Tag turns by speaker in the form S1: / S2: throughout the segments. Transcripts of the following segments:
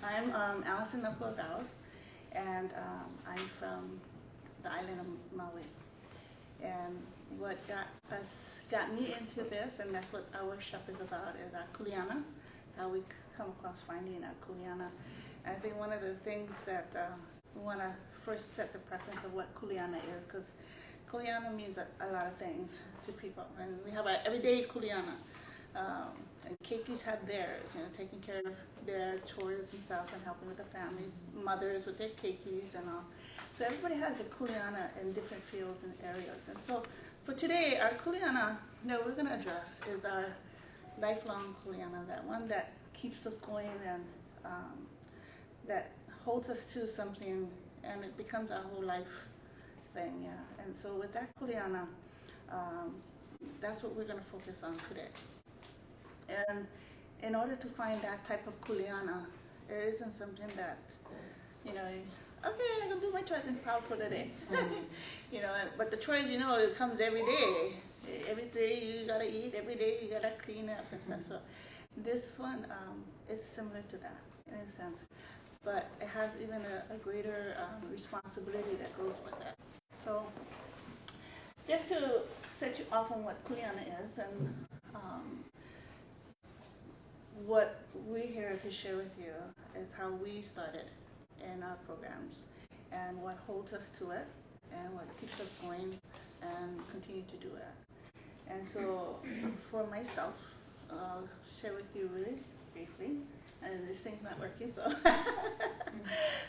S1: I'm Allison Napo, and I'm from the island of Maui. And what got me into this, and that's what our workshop is about, is our Kuleana, how we come across finding our Kuleana. And I think one of the things that we want to first set the preference of what Kuleana is, because Kuleana means a lot of things to people. And we have our everyday Kuleana. And keikis have theirs, taking care of their chores and stuff and helping with the family, mothers with their keikis and all. So everybody has a kuleana in different fields and areas. And so for today, our kuleana that we're going to address is our lifelong kuleana, that one that keeps us going and that holds us to something, and it becomes our whole life thing, yeah. And so with that kuleana, that's what we're going to focus on today. And in order to find that type of kuleana, it isn't something that, okay, I'm going to do my chores and power for the day. But the chores, it comes every day. Every day you got to eat, every day you got to clean up and stuff. So this one is similar to that in a sense. But it has even a greater responsibility that goes with that. So just to set you off on what kuleana is and what we're here to share with you is how we started in our programs and what holds us to it and what keeps us going and continue to do it. And so for myself, I'll share with you really briefly, and this thing's not working, so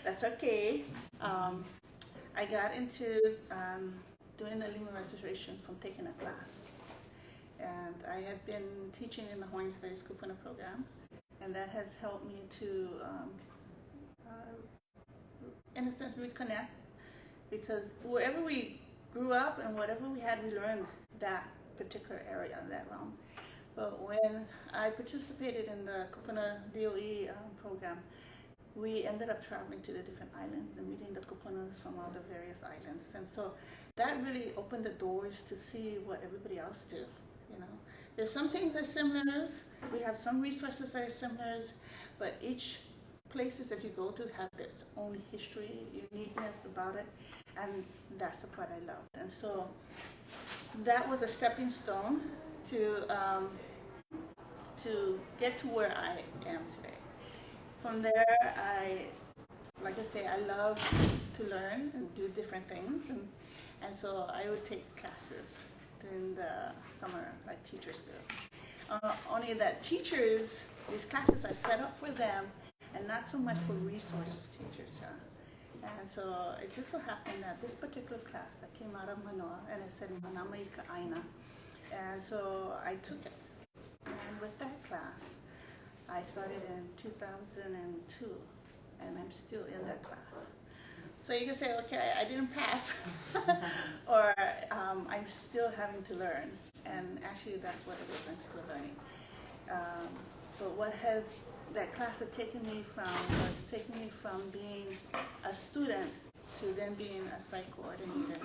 S1: that's okay. I got into doing the Lima restoration from taking a class. And I had been teaching in the Hawaiian Studies Kupuna program, and that has helped me to, in a sense, reconnect, because wherever we grew up and whatever we had, we learned that particular area, that realm. But when I participated in the Kupuna DOE program, we ended up traveling to the different islands and meeting the kupunas from all the various islands. And so that really opened the doors to see what everybody else do. There's some things that are similar. We have some resources that are similar, but each places that you go to have its own history, uniqueness about it, and that's the part I love. And so that was a stepping stone to get to where I am today. From there, like I say, I love to learn and do different things, and so I would take classes in the summer like teachers do. Only that teachers, these classes are set up for them and not so much for resource teachers. And so it just so happened that this particular class that came out of Manoa, and it said Manamai Ka'aina. And so I took it. And with that class, I started in 2002, and I'm still in that class. So you can say, okay, I didn't pass, or I'm still having to learn. And actually, that's what it is, I'm still learning. But what has that class has taken me from was taking me from being a student to then being a site coordinator,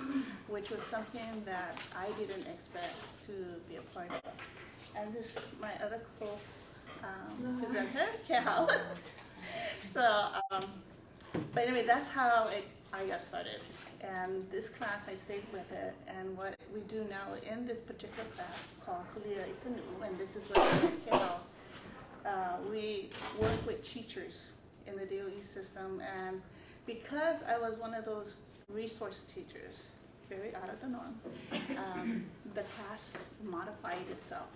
S1: which was something that I didn't expect to be a part of. And this is my other co-presenter, Cal. So, but anyway, that's how I got started. And this class, I stayed with it. And what we do now in this particular class called Kulia Ikanu, and this is what Cal, we work with teachers in the DOE system. And because I was one of those resource teachers, very out of the norm, the class modified itself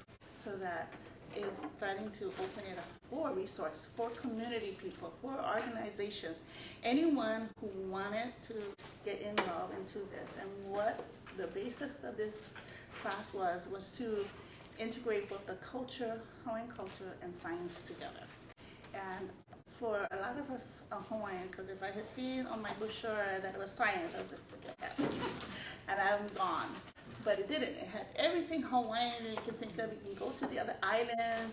S1: so that it's starting to open it up for resource, for community people, for organizations, anyone who wanted to get involved into this. And what the basis of this class was to integrate both the culture, Hawaiian culture, and science together. And for a lot of us Hawaiian, because if I had seen on my brochure that it was science, I was like, forget that. And I'm gone. But it didn't. It had everything Hawaiian that you can think of. You can go to the other island,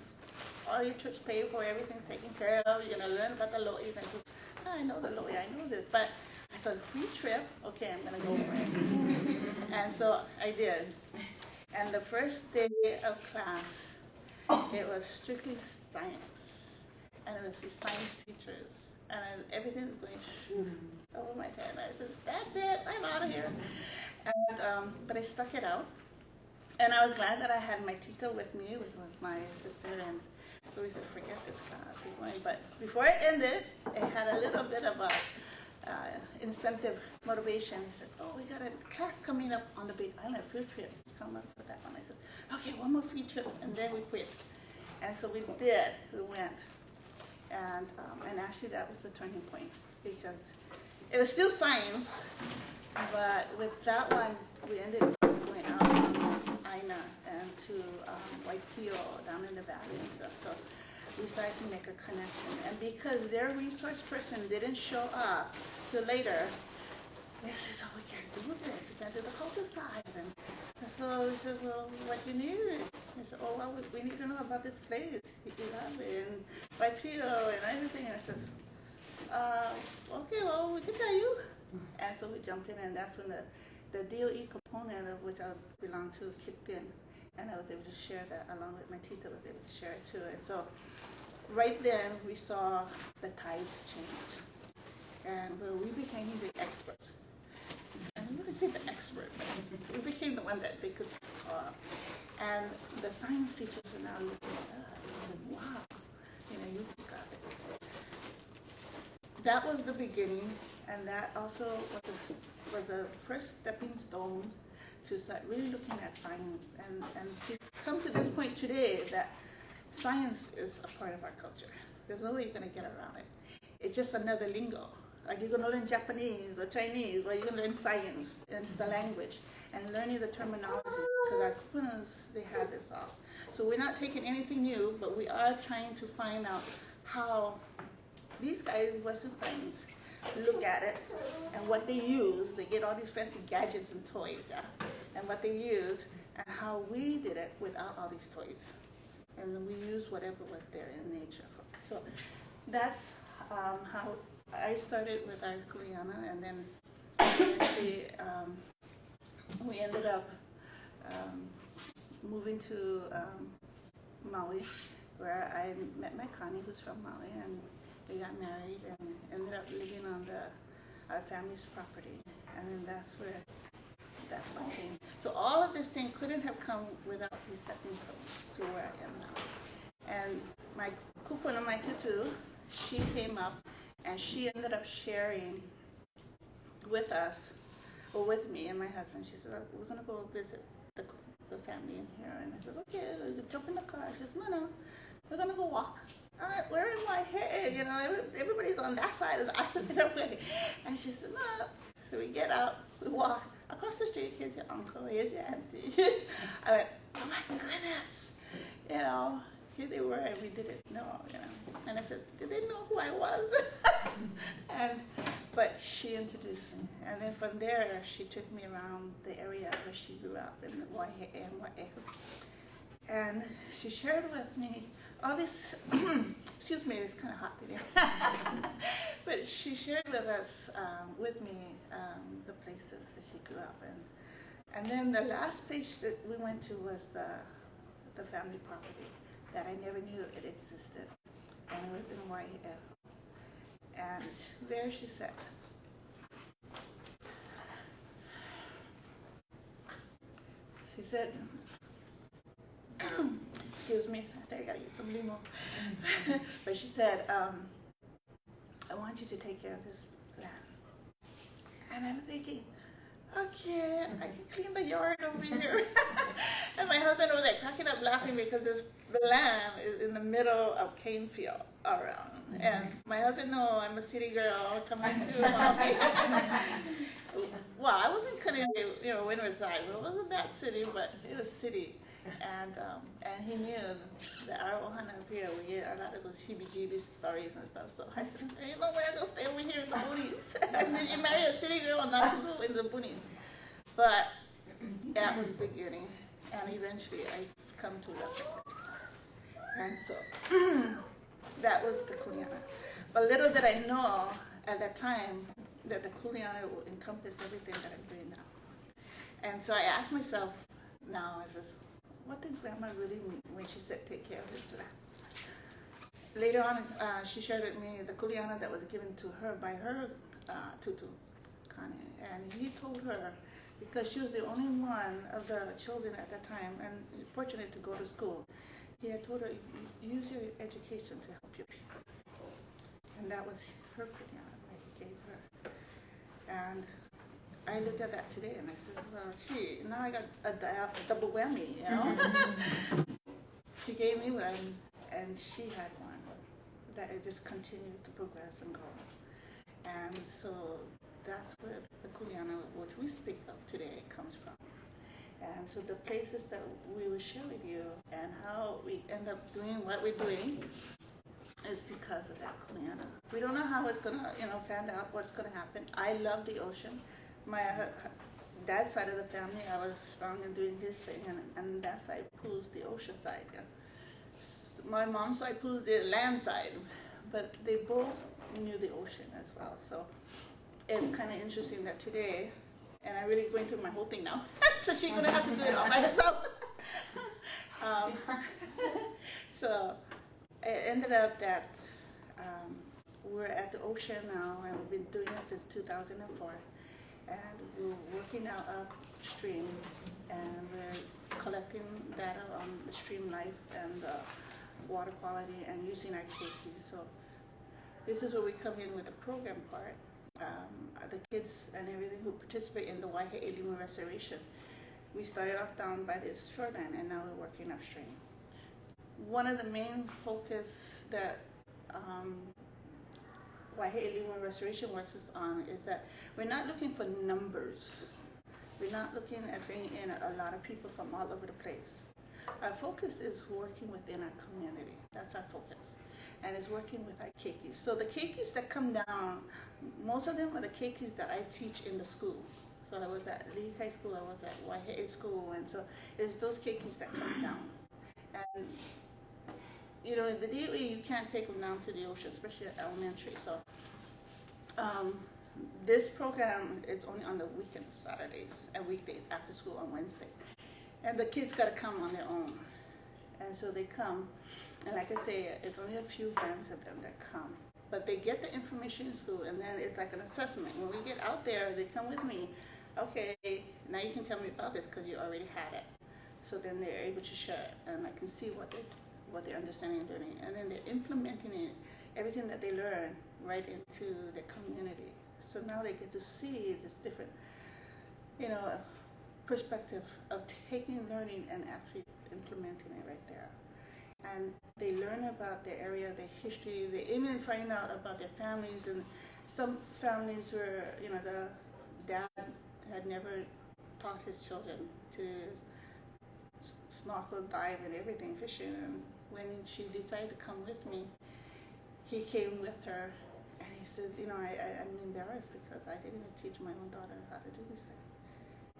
S1: all your trips paid for, everything taken care of. You're going to learn about the lo'i. And just, I know the lo'i, I know this. But I thought, free trip, okay, I'm going to go for it. And so I did. And the first day of class, it was strictly science. And it was the science teachers. and everything's going over my head. And I said, that's it, I'm out of here. And, but I stuck it out. And I was glad that I had my tita with me, with my sister, and so we said, forget this class, we're going. But before it ended, it had a little bit of a incentive motivation. He said, oh, we got a class coming up on the Big Island, field trip. Come up for that one. I said, okay, one more field trip, and then we quit. And so we did, we went. And actually that was the turning point, because it was still science, but with that one, we ended up going out on Aina and to Waipio down in the valley and stuff. So we started to make a connection. And because their resource person didn't show up till later, they said, oh, we can't do this. We can't do the culture side. And so we said, well, what do you need? He said, oh, well, we need to know about this place, and Waipio and everything. And I said, okay, well, we can tell you. And so we jumped in, and that's when the DOE component of which I belong to kicked in. And I was able to share that along with my tita, was able to share it too. And so right then we saw the tides change. And where we became the expert. And I'm going to say the expert, but we became the one that they could and the science teachers are now looking at us and said, wow, you know, you got this. That was the beginning, and that also was the first stepping stone to start really looking at science and to come to this point today that science is a part of our culture. There's no way you're going to get around it. It's just another lingo. Like you're going to learn Japanese or Chinese, or you're going to learn science, and it's the language, and learning the terminology, because our kupunas, they have this all. So we're not taking anything new, but we are trying to find out how these guys, Western friends, look at it, and what they use. They get all these fancy gadgets and toys, yeah, and what they use, and how we did it without all these toys. And then we use whatever was there in nature. So that's how I started with our Kuleana, and then eventually we ended up moving to Maui, where I met my Connie, who's from Maui, and we got married and ended up living on our family's property. And then that's where that one came. So all of this thing couldn't have come without these stepping stones to where I am now. And my kupuna, my tutu, she came up and she ended up sharing with us, or with me and my husband. She said, we're going to go visit the family in here. And I said, okay, we jump in the car. She says, no, we're going to go walk. Where is my head? You know, everybody's on that side of the island. And she said, no. So we get out, we walk across the street. Here's your uncle, here's your auntie. I went, oh my goodness. You know, here they were, and we didn't know, you know. And I said, did they know who I was? But she introduced me. And then from there, she took me around the area where she grew up in Wahine. And she shared with me all this, excuse me, it's kind of hot in here. But she shared with us, with me, the places that she grew up in. And then the last place that we went to was the family property that I never knew it existed. And it was in Wahine. And there she said, excuse me, I think I gotta get some limo. But she said, I want you to take care of this land. And I'm thinking, okay, I can clean the yard over here. And my husband was like cracking up laughing because the land is in the middle of cane field around. And my husband, no, I'm a city girl coming to well, I wasn't cutting, you know, Winterside. It wasn't that city, but it was city. And he knew that our Ohana up here, we get a lot of those heebie-jeebie stories and stuff. So I said, ain't no way I'm going to stay over here in the boonies. I said, you marry a city girl and not go in the boonies. But that was the beginning. And eventually I come to love the place. And so that was the Kuleana. But little did I know at that time that the Kuleana will encompass everything that I'm doing now. And so I asked myself now, I says, what did Grandma really mean when she said take care of this land? later on, she shared with me the Kuleana that was given to her by her tutu, Connie, and he told her, because she was the only one of the children at that time and fortunate to go to school, he had told her, use your education to help your people. And that was her Kuleana that he gave her. And I looked at that today and I said, well, gee, now I got a double whammy, you know? She gave me one and she had one that it just continued to progress and grow. And so that's where the Kuleana, which we speak of today, comes from. And so the places that we will share with you and how we end up doing what we're doing is because of that Kuleana. We don't know how it's gonna, fan out, what's gonna happen. I love the ocean. My dad's side of the family, I was strong in doing his thing, and that side pulls the ocean side. Yeah. My mom's side pulls the land side, but they both knew the ocean as well. So it's kind of interesting that today, and I'm really going through my whole thing now, so she's gonna have to do it all by herself. So it ended up that we're at the ocean now, and we've been doing it since 2004. And we're working out upstream, and we're collecting data on the stream life and water quality and using our keiki. So this is where we come in with the program part. The kids and everything who participate in the Wahine restoration. We started off down by the shoreline, and now we're working upstream. One of the main focus that Wahine restoration works on is that we're not looking for numbers. We're not looking at bringing in a lot of people from all over the place. Our focus is working within our community. That's our focus. And it's working with our keikis. So the keikis that come down, most of them are the keikis that I teach in the school. So I was at Lee High School, I was at Wahine School, and so it's those keikis that come down. And the DOE, you can't take them down to the ocean, especially at elementary. So this program is only on the weekends, Saturdays, and weekdays after school on Wednesday. And the kids got to come on their own. And so they come, and like I say, it's only a few bands of them that come. But they get the information in school, and then it's like an assessment. When we get out there, they come with me. Okay, now you can tell me about this because you already had it. So then they're able to share it, and I can see what they're understanding and learning. And then they're implementing it, everything that they learn, right into the community. So now they get to see this different, perspective of taking learning and actually implementing it right there. And they learn about the area, the history. They even find out about their families. And some families were, the dad had never taught his children to snorkel, dive, and everything, fishing. And when she decided to come with me, he came with her, and he said, I'm embarrassed because I didn't even teach my own daughter how to do this thing.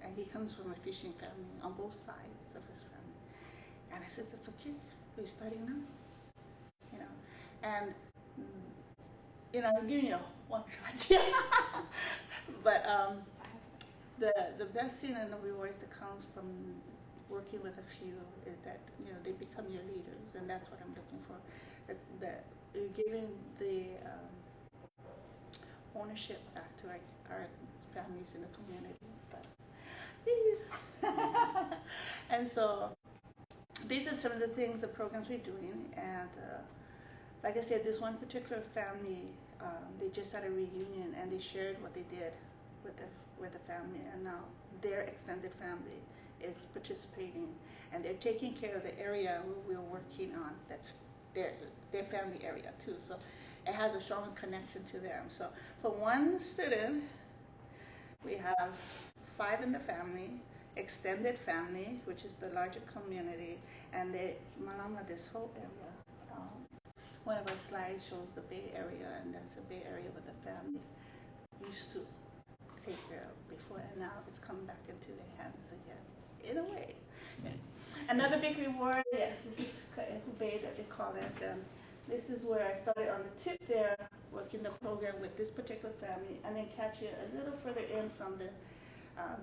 S1: And he comes from a fishing family on both sides of his family. And I said, that's okay. We're starting now. And I'm giving you one shot. But the best thing and the rewards that comes from working with a few is that they become your leaders, and that's what I'm looking for. That you're giving the ownership back to our families in the community. And so these are some of the things, the programs we're doing. And like I said, this one particular family, they just had a reunion, and they shared what they did with the family, and now their extended family is participating, and they're taking care of the area where we're working on. That's their family area too. So it has a strong connection to them. So for one student, we have 5 in the family, extended family, which is the larger community, and they malama this whole area. One of our slides shows the Bay Area, and that's the Bay Area where the family used to take care of before, and now it's come back into their hands again, in a way. Another big reward, yes, this is Bay that they call it. This is where I started on the tip there, working the program with this particular family, and then catching a little further in from the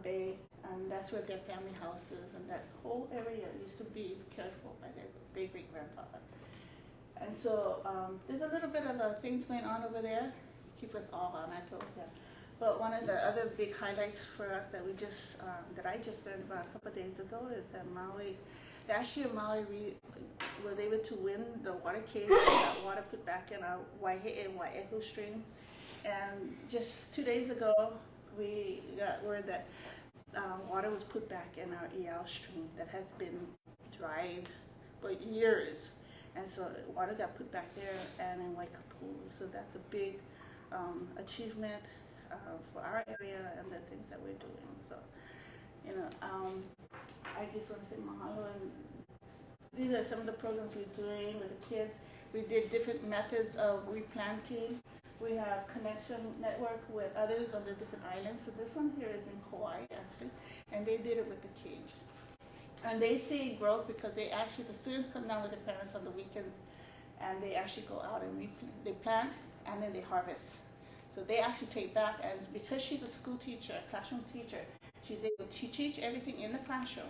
S1: Bay, and that's where their family house is, and that whole area used to be cared for by their great-great-grandfather. And so there's a little bit of things going on over there. Keep us all on, I told you. But one of the other big highlights for us that that I just learned about a couple of days ago is that last year Maui was able to win the water case and got water put back in our Wahine stream. And just 2 days ago, we got word that water was put back in our EL stream that has been dried for years. And so water got put back there and in Waikapu. So that's a big achievement for our area and the things that we're doing. So, I just want to say mahalo. And these are some of the programs we're doing with the kids. We did different methods of replanting. We have connection network with others on the different islands. So this one here is in Kauai, actually, and they did it with the cage. And they see growth because the students come down with their parents on the weekends, and they actually go out and they plant, and then they harvest. So they actually take back, and because she's a school teacher, a classroom teacher, she's able to teach everything in the classroom.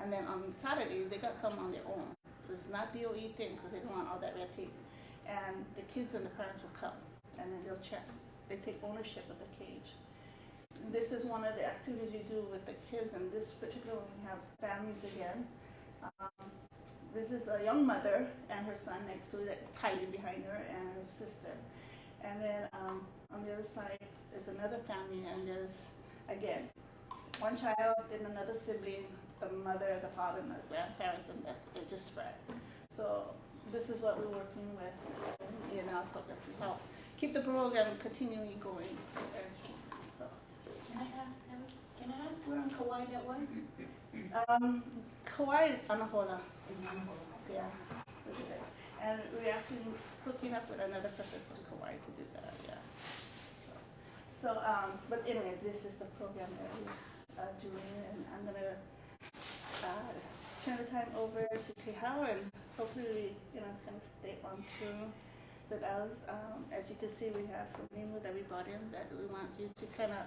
S1: And then on Saturdays, they got to come on their own. So it's not DOE thing, because they don't want all that red tape. And the kids and the parents will come, and then they'll check. They take ownership of the cage. And this is one of the activities you do with the kids, and this particular one we have families again. This is a young mother and her son next to it, that's hiding behind her, and her sister. And then on the other side is another family, and there's, again, one child and another sibling, the mother, the father, and the grandparents, and it just spread. So this is what we're working with in our program to help keep the program continually going. So,
S2: Can I ask where on Kauai that was?
S1: Kauai is Anahola. Yeah. And we're actually hooking up with another person from Kauai to do that, yeah. So, but anyway, this is the program that we are doing, and I'm going to turn the time over to Kehao, and hopefully, kind of stay on tune with us. As you can see, we have some limu that we brought in that we want you to kind of,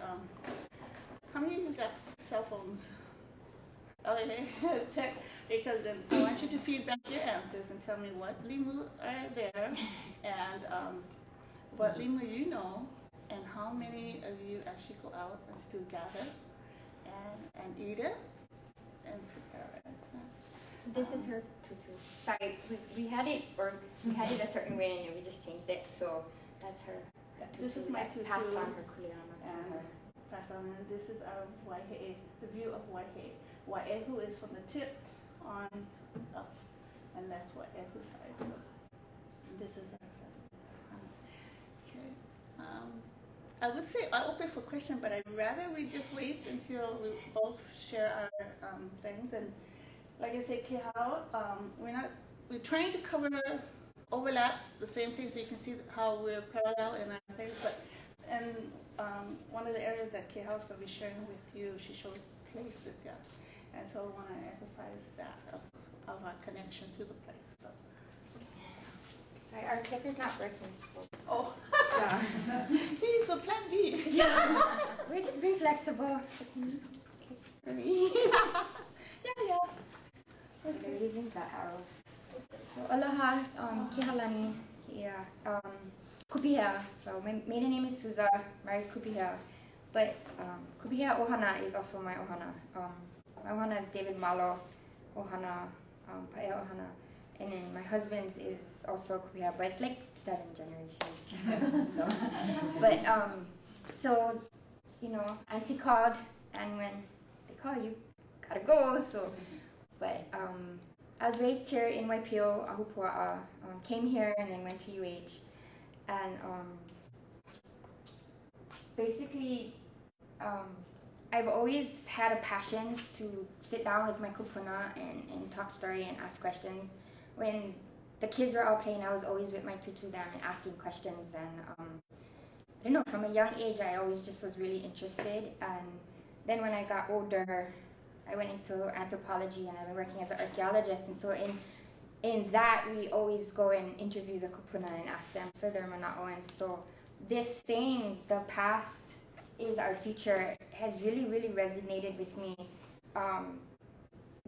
S1: how many of you got cell phones? Okay, text, because then I want you to feed back your answers and tell me what limu are there, and what limu you know, and how many of you actually go out and still gather and eat it and prepare it.
S3: This is her tutu. Sorry, we had it a certain way and we just changed it, so that's her tutu.
S1: This is my tutu.
S3: Passed on her Kuleana to her.
S1: Passed on, and this is our Waihe, the view of Waihe. Wai'ehu is from the tip on up, and that's Wai'ehu side. So this is our okay. I would say I'll open for question, but I'd rather we just wait until we both share our things. And like I said, Kehao, we're trying to overlap the same things, so you can see how we're parallel in our things. But one of the areas that Kehao is going to be sharing with you, she shows places, yeah. And so I want to emphasize that of our connection to the place. So.
S3: Sorry, our clicker's not working. So.
S1: Oh.
S3: Yeah.
S1: See, so plan B.
S3: Yeah. We're just being flexible. So can you click for me?
S1: Yeah.
S3: Okay. They're using the arrow. So aloha, kihalani, kupihea. So my maiden name is Suza, married kupihea. But kupihea ohana is also my ohana. My ohana is David Malo ohana, paea ohana. And then my husband's is also kupihea, but it's like 7 generations. So, auntie called, and when they call you, gotta go. So, but I was raised here in Waipio, Ahupua'a, came here and then went to UH, and basically, I've always had a passion to sit down with my kupuna and talk story and ask questions. When the kids were all playing, I was always with my tutu them and asking questions. And I don't know, from a young age, I always just was really interested. And then when I got older, I went into anthropology, and I've been working as an archaeologist. And so in that, we always go and interview the kupuna and ask them for their mana'o. And so this saying, the past is our future, has really, really resonated with me.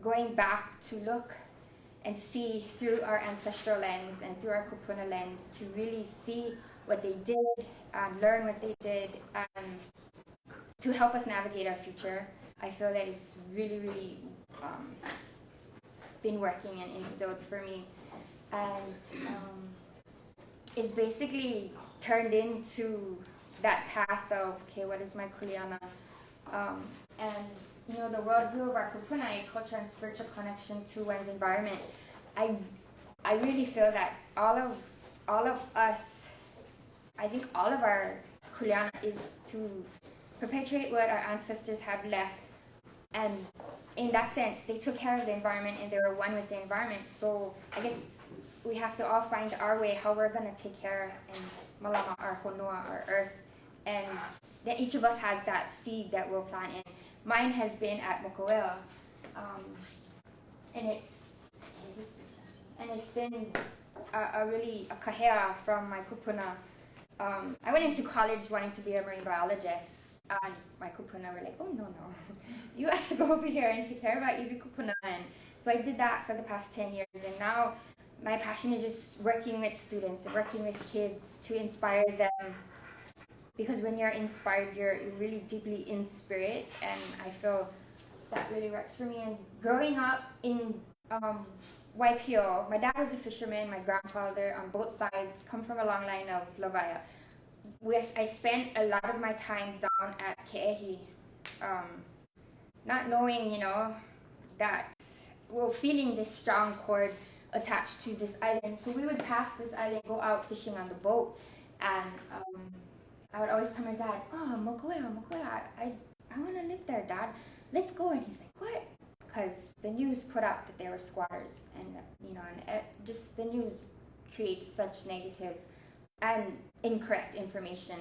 S3: Going back to look and see through our ancestral lens and through our kupuna lens to really see what they did, learn what they did, to help us navigate our future. I feel that it's really, really been working and instilled for me. And it's basically turned into that path of, okay, what is my Kuleana? And you know, the worldview of our kupuna, culture and spiritual connection to one's environment. I really feel that all of us, I think all of our Kuleana is to perpetuate what our ancestors have left. And in that sense, they took care of the environment and they were one with the environment. So I guess we have to all find our way how we're going to take care and malama our honua, our earth. And then each of us has that seed that we'll plant in. Mine has been at Mokoea, and it's been a really a kahea from my kupuna. I went into college wanting to be a marine biologist, and my kupuna were like, oh no, you have to go over here and take care of our iwi kupuna. And so I did that for the past 10 years, and now my passion is just working with students and working with kids to inspire them. Because when you're inspired, you're really deeply in spirit, and I feel that really works for me. And growing up in YPO, my dad was a fisherman, my grandfather on both sides come from a long line of Lavaya. I spent a lot of my time down at Ke'ehi, not knowing, you know, that we're feeling this strong cord attached to this island. So we would pass this island, go out fishing on the boat, and I would always tell my dad, oh, Mokoea, I want to live there, Dad. Let's go. And he's like, what? Because the news put out that they were squatters. And, you know, and just the news creates such negative and incorrect information.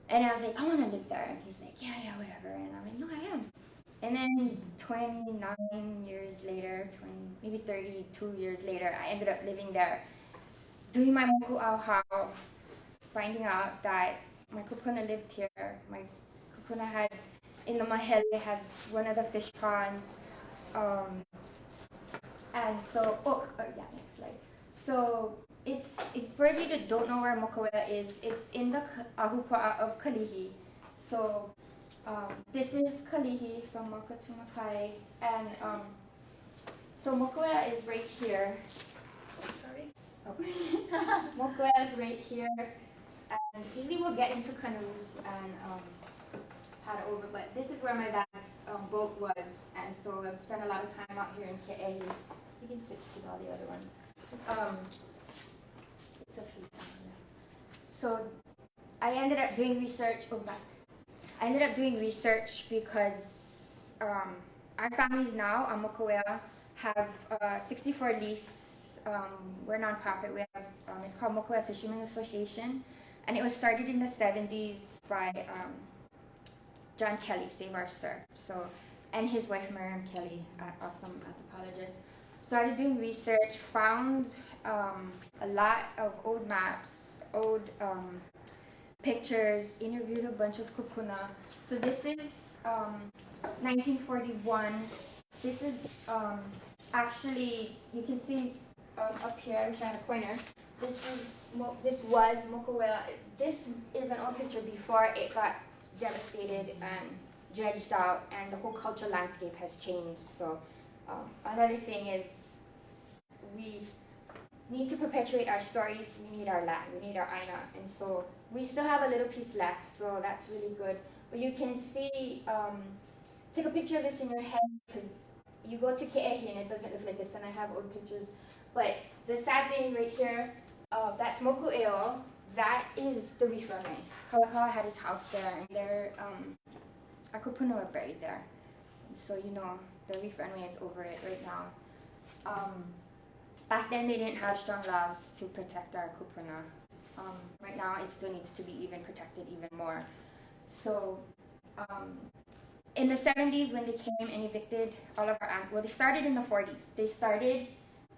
S3: And I was like, I want to live there. And he's like, yeah, whatever. And I'm like, no, I am. And then 29 years later, maybe 32 years later, I ended up living there, doing my moku auhau, finding out that my kupuna lived here. My kupuna had, in the mahele, had one of the fish ponds. And so, next slide. So, for you that don't know where Mokoea is, it's in the ahupua'a of Kalihi. So, this is Kalihi from Moka to Makai. And so Mokoea is right here. Sorry. Oh. Mokoea is right here. And usually we'll get into canoes and paddle over, but this is where my dad's boat was, and so I've spent a lot of time out here in Ke'ehi. You can switch to all the other ones. It's a free time, yeah. So I ended up doing research. I ended up doing research because our families now on Mokoea have 64 lease. We're a nonprofit. We have it's called Mokoea Fishermen Association. And it was started in the 70s by John Kelly, Save Our Surf. So, and his wife, Miriam Kelly, awesome anthropologist. Started doing research, found a lot of old maps, old pictures, interviewed a bunch of kupuna. So this is 1941. This is actually, you can see up here, I wish I had a pointer. This was Mokoea. This is an old picture before it got devastated and dredged out, and the whole cultural landscape has changed. So another thing is we need to perpetuate our stories. We need our land. We need our aina, and so we still have a little piece left. So that's really good. But you can see, take a picture of this in your head, because you go to Ke'ehi and it doesn't look like this, and I have old pictures. But the sad thing right here, that's Moku'eo. That is the reef runway. Kalakaua had his house there, and their Akupuna were buried there. So you know, the reef runway is over it right now. Back then they didn't have strong laws to protect our kupuna. Right now it still needs to be even protected even more. So in the 70s when they came and evicted all of our, well, they started in the 40s. They started,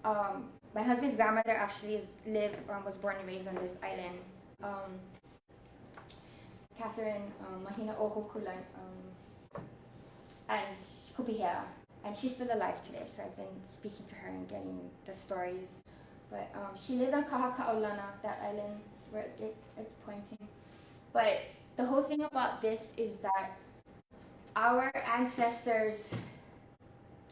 S3: my husband's grandmother actually was born and raised on this island. Catherine Mahina Ohokulan and Kupihea. and she's still alive today, so I've been speaking to her and getting the stories. But she lived on Kahakaolana, that island where it's pointing. But the whole thing about this is that our ancestors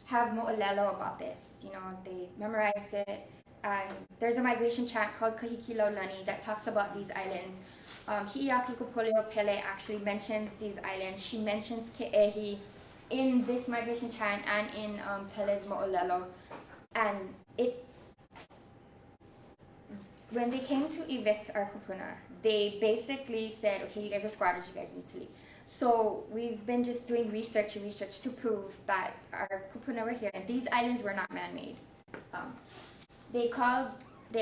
S3: have mo'olelo about this. You know, they memorized it. And there's a migration chant called Kahikilaulani that talks about these islands. Hi'iaki Kupolio Pele actually mentions these islands. She mentions Ke'ehi in this migration chant and in Pele's mo'olelo. And when they came to evict our kupuna, they basically said, okay, you guys are squatters, you guys need to leave. So we've been just doing research to prove that our kupuna were here, and these islands were not man-made. They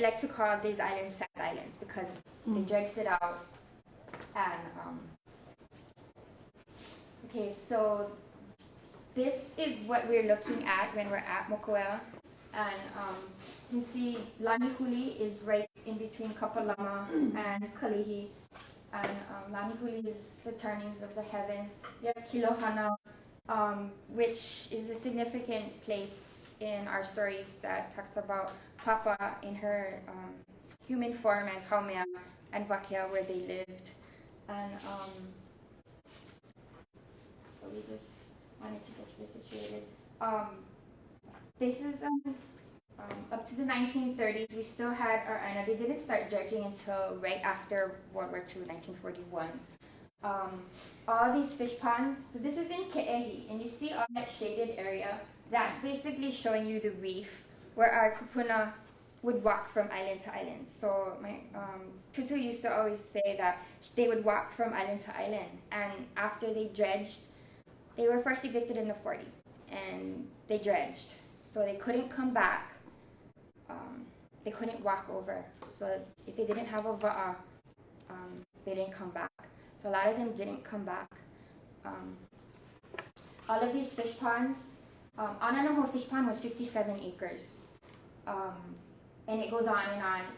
S3: like to call these islands sand islands because they dredged it out. And okay, so this is what we're looking at when we're at Mokoea. And you can see Lanihuli is right in between Kapalama and Kalihi. And Lanihuli is the turnings of the heavens. We have Kilohana, which is a significant place in our stories that talks about Papa in her human form as Haumea and Wakea, where they lived. And so we just wanted to get you situated. This is up to the 1930s. We still had our Aina. They didn't start dredging until right after World War II, 1941. All these fish ponds. So this is in Ke'ehi, and you see all that shaded area. That's basically showing you the reef where our kupuna would walk from island to island. So my Tutu used to always say that they would walk from island to island, and after they dredged, they were first evicted in the 40s, and they dredged. So they couldn't come back. They couldn't walk over. So if they didn't have a va'a, they didn't come back. So a lot of them didn't come back. All of these fish ponds, Ananaho fish pond was 57 acres. And it goes on.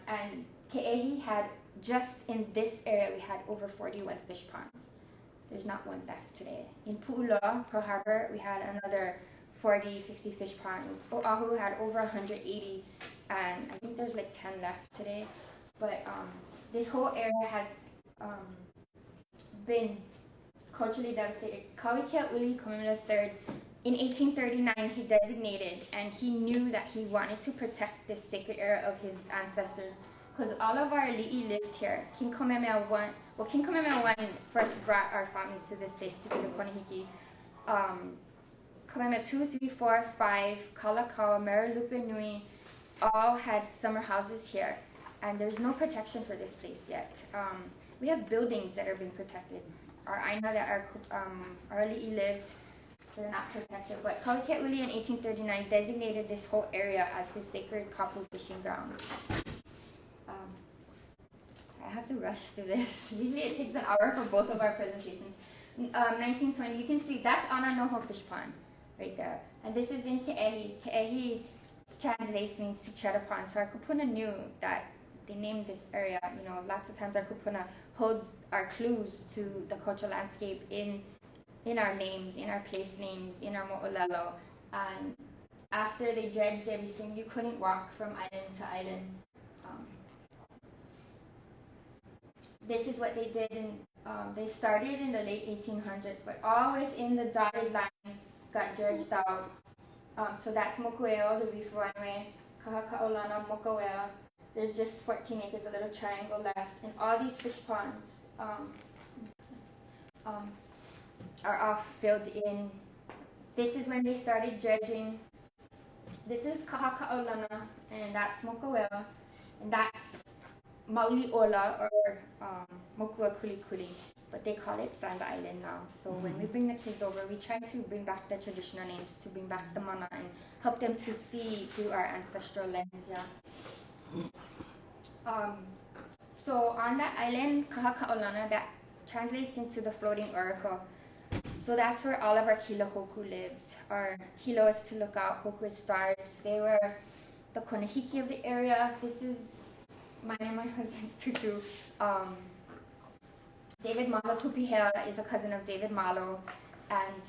S3: And Ke'ehi had, just in this area, we had over 41 fish ponds. There's not one left today. In Pu'ula, Pearl Harbor, we had another 40, 50 fish ponds. Oahu had over 180, and I think there's like 10 left today. But this whole area has been culturally devastated. Kawikea Uli Komemena III, in 1839, he designated, and he knew that he wanted to protect this sacred area of his ancestors, because all of our li'i lived here. King Kamehameha I first brought our family to this place to be the Konehiki. Kamehameha 2, 3, 4, 5, Kalakaua, Marilupe Nui, all had summer houses here, and there's no protection for this place yet. We have buildings that are being protected. Our aina that our li'i lived, they're not protected. But Kawikea Uli in 1839 designated this whole area as his sacred kapu fishing grounds. I have to rush through this. Usually it takes an hour for both of our presentations. 1920, you can see that's Ananoho Fish Pond right there. And this is in Ke'ehi. Ke'ehi translates means to tread upon. So our kupuna knew that they named this area. You know, lots of times our kupuna hold our clues to the cultural landscape in our names, in our place names, in our mo'olelo. And after they dredged everything, you couldn't walk from island to island. This is what they did. They started in the late 1800s, but all within the dotted lines got dredged out. So that's Mokueo, the reef runway, Kahakaolana, Mokoea. There's just 14 acres, a little triangle left, and all these fish ponds are all filled in. This is when they started dredging. This is Kahakaolana, and that's Mokoea, and that's Mauliola or Mokua Kulikuli, but they call it Sand Island now. So when we bring the kids over, we try to bring back the traditional names, to bring back the mana and help them to see through our ancestral lens. Yeah. So on that island, Kahakaolana, that translates into the floating oracle. So that's where all of our kilo hoku lived. Our kilo is to look out, hoku is stars. They were the konehiki of the area. This is mine and my husband's tutu. David Malo Kupihea is a cousin of David Malo, and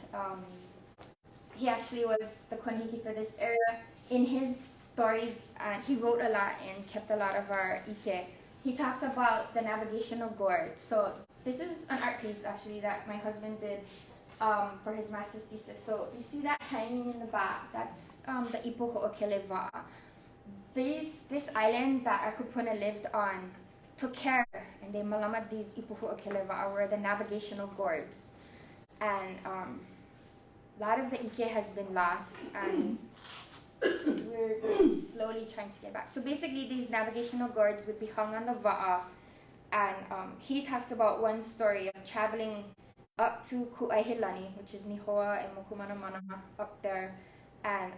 S3: he actually was the Konihiki for this area. In his stories, he wrote a lot and kept a lot of our ike. He talks about the navigational gourd. So this is an art piece actually that my husband did for his master's thesis. So you see that hanging in the back, that's the Ipu Ho'okele Wa'a. This island that our kupuna lived on took care, and they malamat these Ipu Ho'okele Wa'a were the navigational gourds. And a lot of the ike has been lost, and we're slowly trying to get back. So basically these navigational gourds would be hung on the wa'a, and he talks about one story of traveling up to Ku'aihilani, which is Nihoa and Mokumanamana up there, and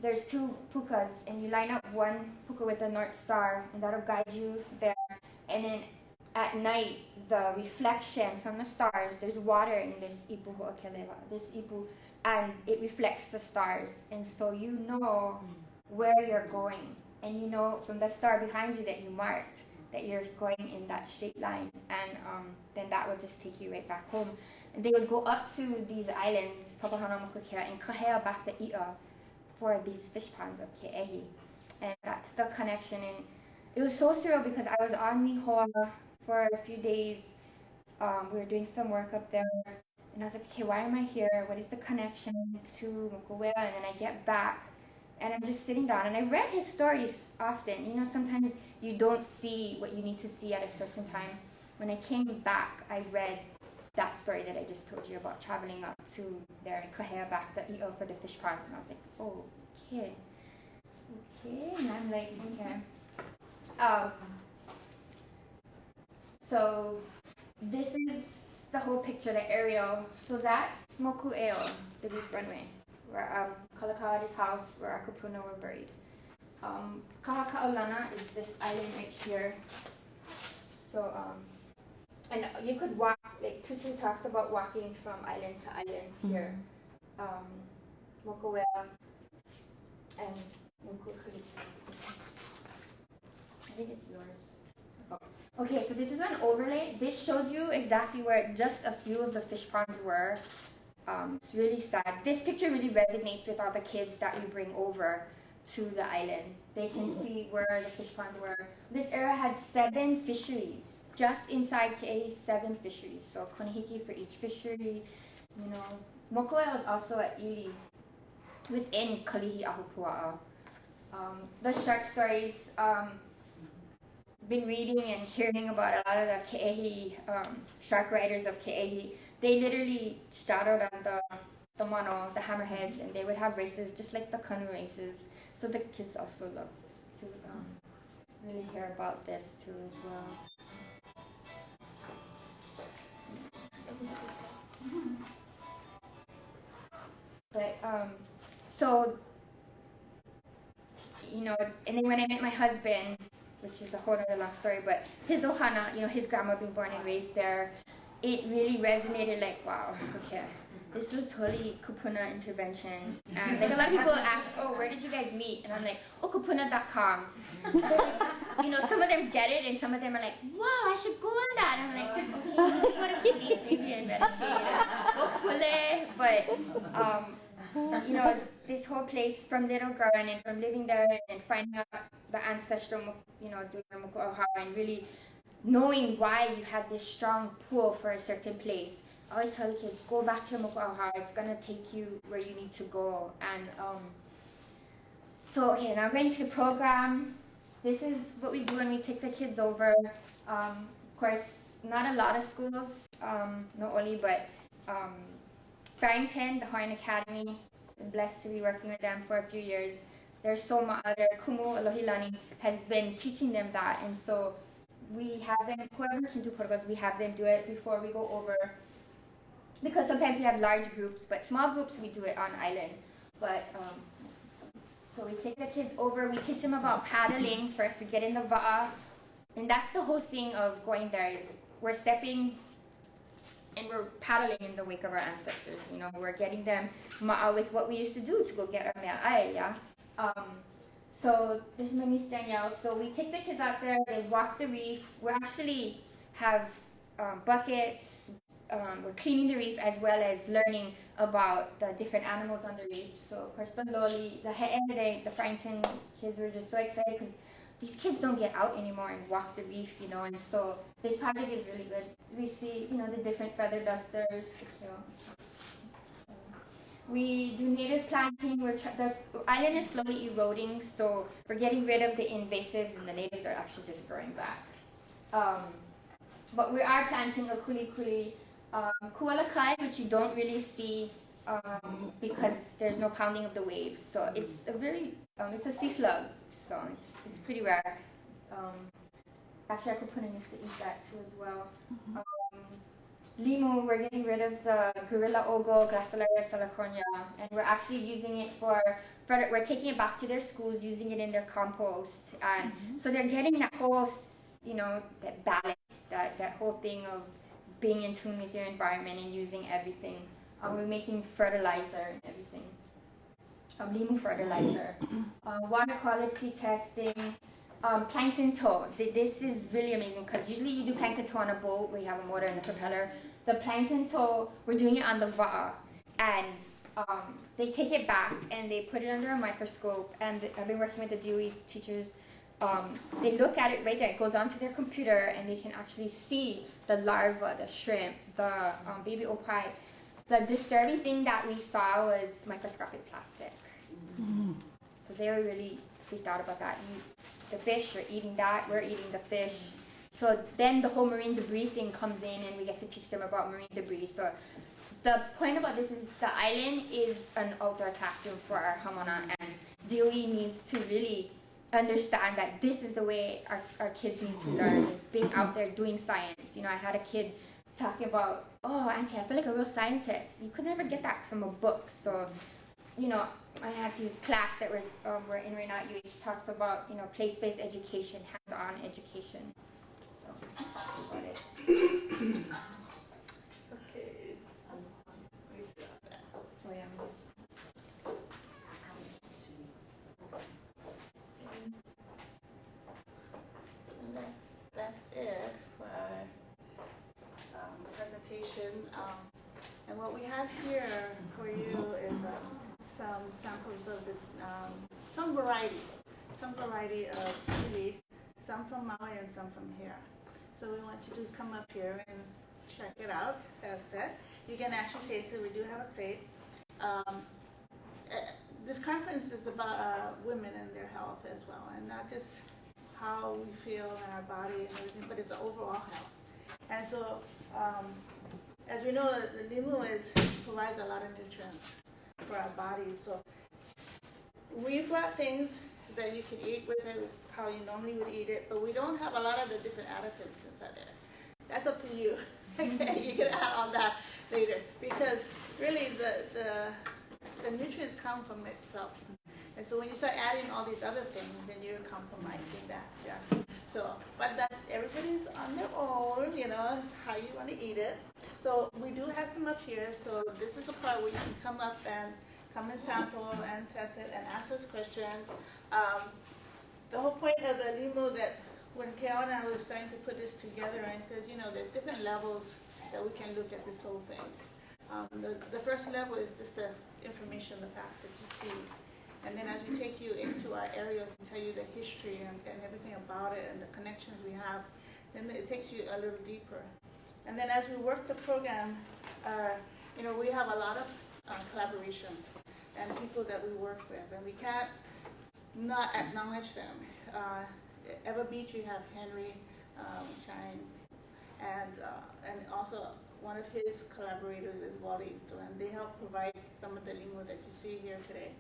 S3: there's two pukas, and you line up one puka with the North Star, and that'll guide you there. And then at night, the reflection from the stars, there's water in this Ipu Ho'okelewa, this Ipu, and it reflects the stars. And so you know where you're going. And you know from the star behind you that you marked that you're going in that straight line. And then that would just take you right back home. And they would go up to these islands, Papahana Mokukea, and kahea back the I'a for these fish ponds of Ke'ehi. And that's the connection. And it was so surreal because I was on Nihoa for a few days. We were doing some work up there, and I was like, okay, why am I here? What is the connection to Mokuwea? And then I get back, and I'm just sitting down, and I read his stories often. You know, sometimes you don't see what you need to see at a certain time. When I came back, I read that story that I just told you about traveling up to there and kahea back the I'o for the fish ponds, and I was like, oh, okay, and I'm like, okay. So this is the whole picture, the aerial. So that's Moku'eo, the reef runway, where Kalaka'a's house, where our kupuna were buried. Kahaka'aulana is this island right here. So, and you could walk, like Tutu talks about walking from island to island here. Moku'ea and Moku'ea. I think it's yours. Oh. Okay, so this is an overlay. This shows you exactly where just a few of the fish ponds were. It's really sad. This picture really resonates with all the kids that we bring over to the island. They can see where the fish ponds were. This area had 7 fisheries. Just inside Ke'ehi, 7 fisheries. So konihiki for each fishery. You know, Moku'ea was also at Ili, within Kalihi Ahupua'a. The shark stories, been reading and hearing about a lot of the Ke'ehi, shark riders of Ke'ehi. They literally straddled on the mono, the hammerheads, and they would have races just like the canoe races. So the kids also love to really hear about this too as well. But so, you know, and then when I met my husband, which is a whole other long story, but his ohana, you know, his grandma being born and raised there, it really resonated like, wow, okay, this was totally kupuna intervention. And like a lot of people ask, oh, where did you guys meet? And I'm like, oh, kupuna.com. You know, some of them get it, and some of them are like, wow, I should go on that. And I'm like, okay, you need to go to sleep maybe and meditate, go pule. But, you know, this whole place from little growing and from living there and finding out the ancestral, you know, doing Moku'auha and really knowing why you have this strong pull for a certain place. I always tell the kids, go back to Moku'auha. It's gonna take you where you need to go. And so okay, now going to the program. This is what we do when we take the kids over. Of course, not a lot of schools, not only, but Barrington, the Hawaiian Academy, been blessed to be working with them for a few years. Their Soma, their Kumu Alohilani has been teaching them that, and so we have them, whoever can do protocols, we have them do it before we go over. Because sometimes we have large groups, but small groups we do it on island. But so we take the kids over, we teach them about paddling first. We get in the va'a, and that's the whole thing of going there is we're stepping and we're paddling in the wake of our ancestors. You know, we're getting them ma'a with what we used to do to go get our mea'ai, yeah. So this is my niece Danielle. So we take the kids out there, they walk the reef. We actually have buckets. We're cleaning the reef as well as learning about the different animals on the reef. So of course the loli, the he'ere, the Franklin kids were just so excited because these kids don't get out anymore and walk the reef, you know, and so this project is really good. We see, you know, the different feather dusters. We do native planting. The island is slowly eroding, so we're getting rid of the invasives, and the natives are actually just growing back. But we are planting a kuli kualakai, which you don't really see because there's no pounding of the waves. So it's a very it's a sea slug, so it's pretty rare. Actually, I could put in used to eat that too as well. Limu, we're getting rid of the gorilla ogo, Gracilaria salicornia, and we're actually using it we're taking it back to their schools, using it in their compost, and so they're getting that whole, you know, that balance, that whole thing of being in tune with your environment and using everything. We're making fertilizer and everything. Limu fertilizer, water quality testing. Plankton tow. This is really amazing because usually you do plankton tow on a boat where you have a motor and a propeller. The plankton tow, we're doing it on the va'a, and they take it back and they put it under a microscope. And I've been working with the DOE teachers. They look at it right there. It goes onto their computer and they can actually see the larva, the shrimp, the baby opai. The disturbing thing that we saw was microscopic plastic. So they were really freaked out about that. The fish are eating that, we're eating the fish. So then the whole marine debris thing comes in and we get to teach them about marine debris. So the point about this is the island is an outdoor classroom for our hamana, and DOE needs to really understand that this is the way our kids need to learn, is being out there doing science. You know, I had a kid talking about, oh, Auntie, I feel like a real scientist. You could never get that from a book. So, you know, my auntie's class that we're in right now at UH talks about, you know, place-based education, hands-on education. So that's about it.
S1: Okay.
S3: Oh, yeah.
S1: And that's it for our presentation. And what we have here for you is some samples of the, some variety of chili, some from Maui and some from here. So we want you to come up here and check it out. As said, you can actually taste it. We do have a plate. This conference is about women and their health as well, and not just how we feel in our body and everything, but it's the overall health. And so, as we know, the limu provides a lot of nutrients for our bodies. So we brought things that you can eat with it, how you normally would eat it, but we don't have a lot of the different additives inside there. That's up to you. You can add all that later, because really the nutrients come from itself. And so when you start adding all these other things, then you're compromising that. Yeah. So, but that's, everybody's on their own, you know, how you want to eat it. So we do have some up here. So this is the part where you can come up and sample and test it and ask us questions. The whole point of the limu, that when Kuleana was trying to put this together, and says, you know, there's different levels that we can look at this whole thing. The first level is just the information, the facts that you see. And then as we take you into our areas and tell you the history and everything about it and the connections we have, then it takes you a little deeper. And then as we work the program, you know, we have a lot of collaborations and people that we work with, and we can't not acknowledge them. Eva Beach, you have Henry Shine, and also one of his collaborators is Wally, and they help provide some of the limu that you see here today.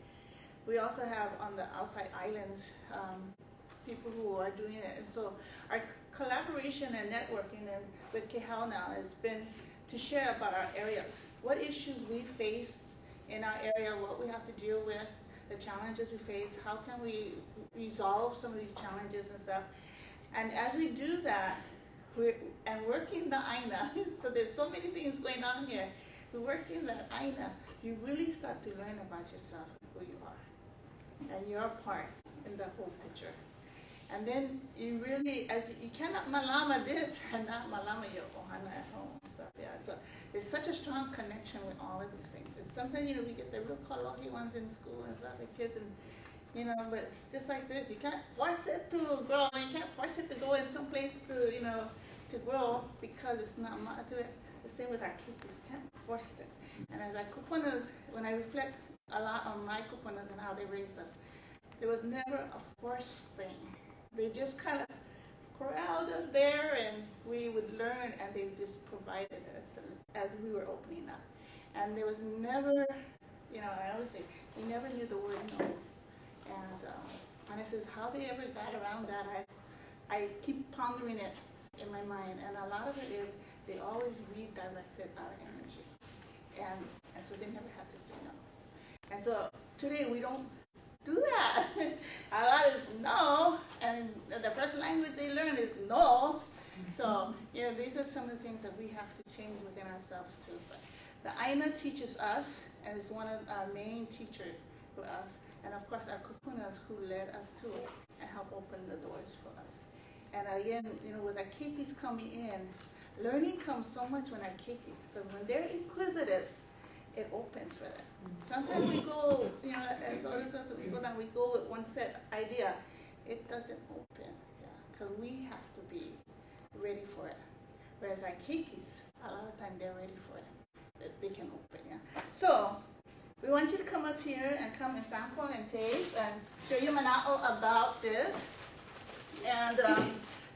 S1: We also have on the outside islands people who are doing it, and so our collaboration and networking with Kuleana has been to share about our areas, what issues we face in our area, what we have to deal with, the challenges we face, how can we resolve some of these challenges and stuff. And as we do that, we're working the aina, so there's so many things going on here. We're working that aina, you really start to learn about yourself and who you are, and your part in the whole picture. And then you really, you cannot malama this and not malama your ohana at home and stuff. Yeah, so there's such a strong connection with all of these things. And sometimes, you know, we get the real kalohi ones in school and stuff, the kids, and, you know, but just like this, you can't force it to grow, you can't force it to go in some place to, you know, to grow because it's not much to it. The same with our kids, you can't force it. And as our kupunas, when I reflect a lot on my kupunas and how they raised us, there was never a forced thing. They just kind of corralled us there, and we would learn, and they just provided us as we were opening up. And there was never, you know, I always say, we never knew the word no. And I says, how they ever got around that, I keep pondering it in my mind. And a lot of it is they always redirected our energy. And so they never had to say no. And so today we don't do that. A lot is no, and the first language they learn is no. So, you know, these are some of the things that we have to change within ourselves too. But the Aina teaches us, and is one of our main teachers for us, and of course our kupunas who led us to it and help open the doors for us. And again, you know, with our keikis coming in, learning comes so much when our keikis, because when they're inquisitive, it opens for them. Sometimes we go, you know, as Lotus says, we go down, we go with one set idea. It doesn't open, because we have to be ready for it. Whereas our keikis, a lot of times they're ready for it. They can open, So, we want you to come up here and come and sample and taste and show you mana'o about this. And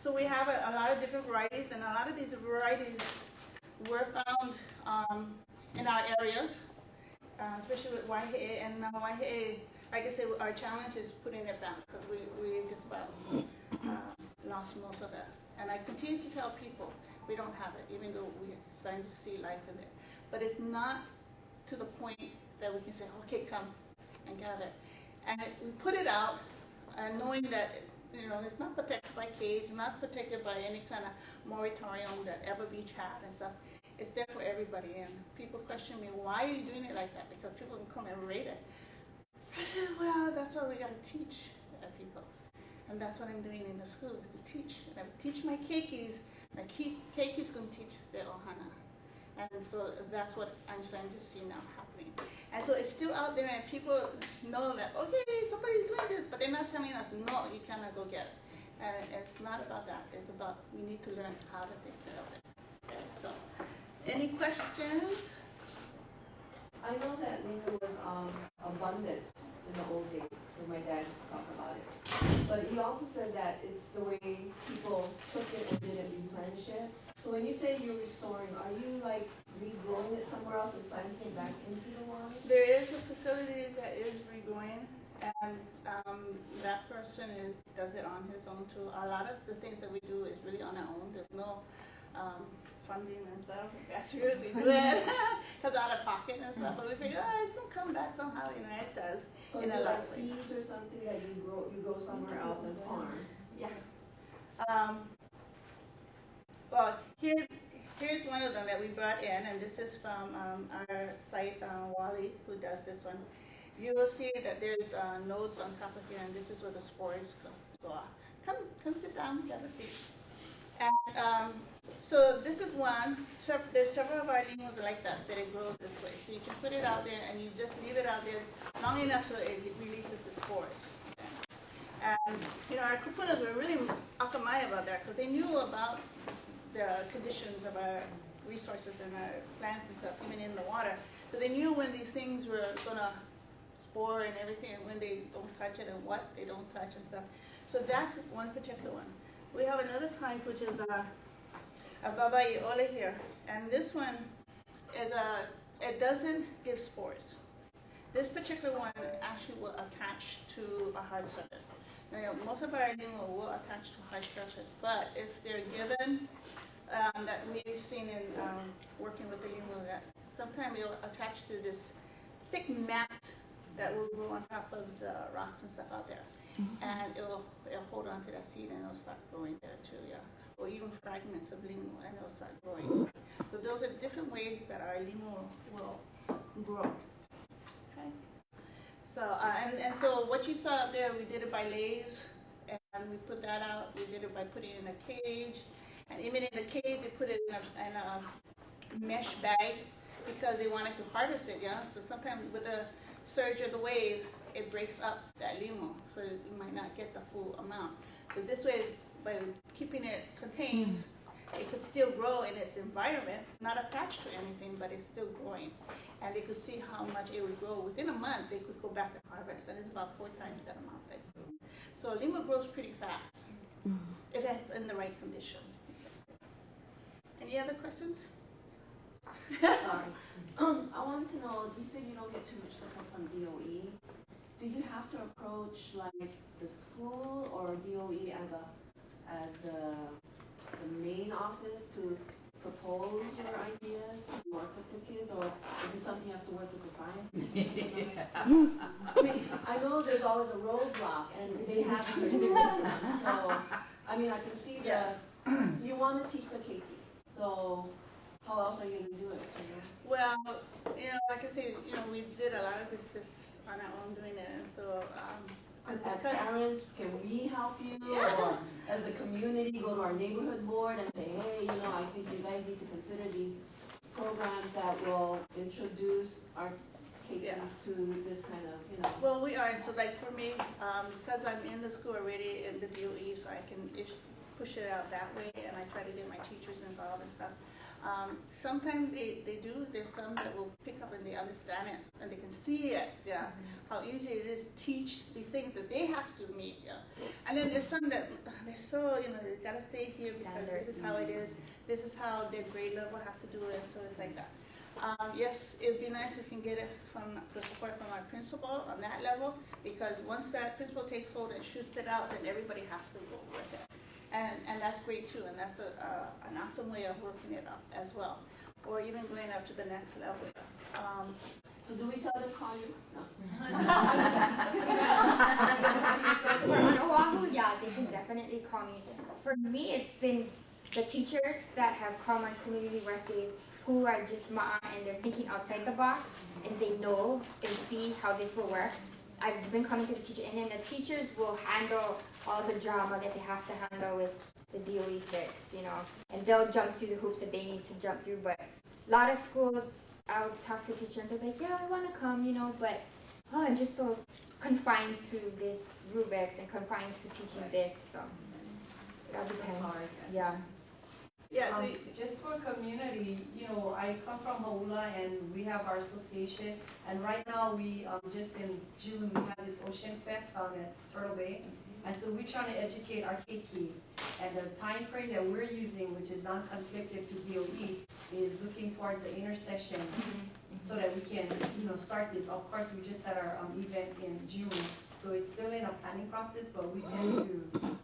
S1: so we have a lot of different varieties, and a lot of these varieties were found in our areas, especially with Wahine. And now Wahine, like I said, our challenge is putting it back because we just about lost most of it. And I continue to tell people we don't have it, even though we're starting to see life in it. But it's not to the point that we can say, okay, come and gather. And we put it out, and knowing that, you know, it's not protected by cage, not protected by any kind of moratorium that Ever Beach had and stuff. It's there for everybody. And people question me, why are you doing it like that? Because people can come and rate it. I said, well, that's what we got to teach people. And that's what I'm doing in the school, is to teach. And I teach my keikis. My keikis going to teach the ohana. And so that's what I'm starting to see now happening. And so it's still out there, and people know that, okay, somebody's doing this, but they're not telling us, no, you cannot go get it. And it's not about that. It's about we need to learn how to take care of it. Okay, so any questions?
S4: I know that lima was abundant in the old days when my dad used to talk about it. But he also said that it's the way people took it and didn't replenish it. So when you say you're restoring, are you like regrowing it somewhere else and planting it back into the water?
S1: There is a facility that is regrowing, and that person does it on his own too. A lot of the things that we do is really on our own. There's no funding and stuff. That's yours, we do it. Because out of pocket and stuff. But we figure, oh, it's going to come back somehow. You know, it does.
S4: So
S1: in
S4: is
S1: a
S4: it
S1: lot
S4: like
S1: of ways.
S4: seeds or something that you grow somewhere else and farm?
S1: Yeah. Well, here's one of them that we brought in, and this is from our site, Wally, who does this one. You will see that there's nodes on top of here, and this is where the spores go off. Come sit down, have a seat. And so this is one. There's several of our limos like that it grows this way. So you can put it out there, and you just leave it out there long enough so it releases the spores. And, you know, our kupunas were really akamai about that because they knew about the conditions of our resources and our plants and stuff, even in the water. So they knew when these things were going to spore and everything, and when they don't touch it and what they don't touch and stuff. So that's one particular one. We have another type, which is a babai ole here. And this one is it doesn't give spores. This particular one actually will attach to a hard surface. Now, most of our limo will attach to hard surface, but if they're given, that we've seen in working with the limo, that sometimes they'll attach to this thick mat that will grow on top of the rocks and stuff out there. And it'll hold on to that seed, and it'll start growing there too, or even fragments of limo, and it'll start growing. So those are different ways that our limo will grow. Okay. So, and so what you saw out there, we did it by layers, and we put that out. We did it by putting it in a cage, and even in the cage, we put it in a mesh bag because they wanted to harvest it, yeah. So sometimes with the surge of the wave, it breaks up that limo, so that you might not get the full amount. So this way, by keeping it contained, it could still grow in its environment, not attached to anything, but it's still growing. And they could see how much it would grow. Within a month, they could go back and harvest, and it's about 4 times that amount that it grew. So lima grows pretty fast if it's in the right conditions. Any other questions?
S4: Sorry. I wanted to know, you said you don't get too much support from DOE. Do you have to approach like the school or DOE as the main office to propose your ideas, to work with the kids, or is it something you have to work with the science? I mean, I know there's always a roadblock, and they have certain programs. So, I mean, I can see that you want to teach the KP. So, how else are you going to do it? You know?
S1: Well, like I say, we did a lot of this just on our own doing it, and so.
S4: As parents, can we help you? Or as the community, go to our neighborhood board and say, hey, I think you guys need to consider these programs that will introduce our kids to this kind of,
S1: Well, we are. So, like for me, because I'm in the school already in the DOE, so I can push it out that way, and I try to get my teachers involved and stuff. Sometimes they do. There's some that will pick up and they understand it and they can see it. Yeah, how easy it is to teach the things that they have to meet. Yeah, and then there's some that they're so they gotta stay here because this is how it is. This is how their grade level has to do it. So it's like that. Yes, it'd be nice if we can get it from the support from our principal on that level, because once that principal takes hold and shoots it out, then everybody has to go with it. And that's great too, and that's an awesome way of working it up as well, or even going up to the next level.
S4: So do we tell them to call you? No.
S3: For Oahu, yeah, they can definitely call me. For me, it's been the teachers that have come on community work days who are just ma'a and they're thinking outside the box and they know and see how this will work. I've been coming to the teacher, and then the teachers will handle all the drama that they have to handle with the DOE fix, and they'll jump through the hoops that they need to jump through. But a lot of schools, I'll talk to a teacher and they're like, yeah, I want to come, but I'm just so confined to this rubrics and confined to teaching this, so that depends.
S4: Hard.
S3: Yeah.
S1: Yeah,
S5: just for community, I come from Haula and we have our association, and right now we just in June we have this Ocean Fest down at Turtle Bay, and so we're trying to educate our keiki, and the time frame that we're using, which is non-conflictive to DOE, is looking towards the intercession so that we can start this. Of course, we just had our event in June, so it's still in a planning process, but we tend to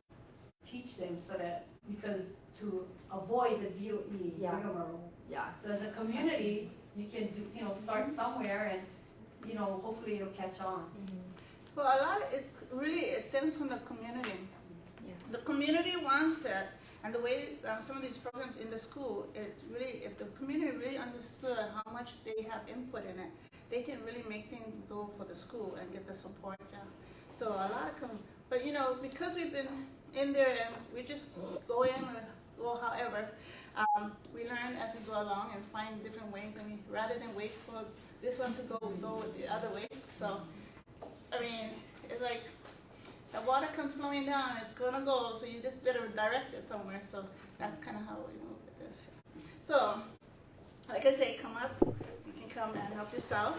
S5: teach them so that, because to avoid the DOE rigmarole.
S3: Yeah.
S5: So as a community, you can do, start somewhere, and hopefully it'll catch on.
S1: well, a lot of it stems from the community.
S3: Yeah.
S1: The community wants it, and the way some of these programs in the school, it's really, if the community really understood how much they have input in it, they can really make things go for the school and get the support. Yeah. So a lot of but because we've been in there and we just go in or go however, we learn as we go along and find different ways. I mean, rather than wait for this one to go, we go the other way. So, I mean, it's like the water comes flowing down, it's gonna go, so you just better direct it somewhere. So that's kind of how we move with this. So, like I say, come up. You can come and help yourself.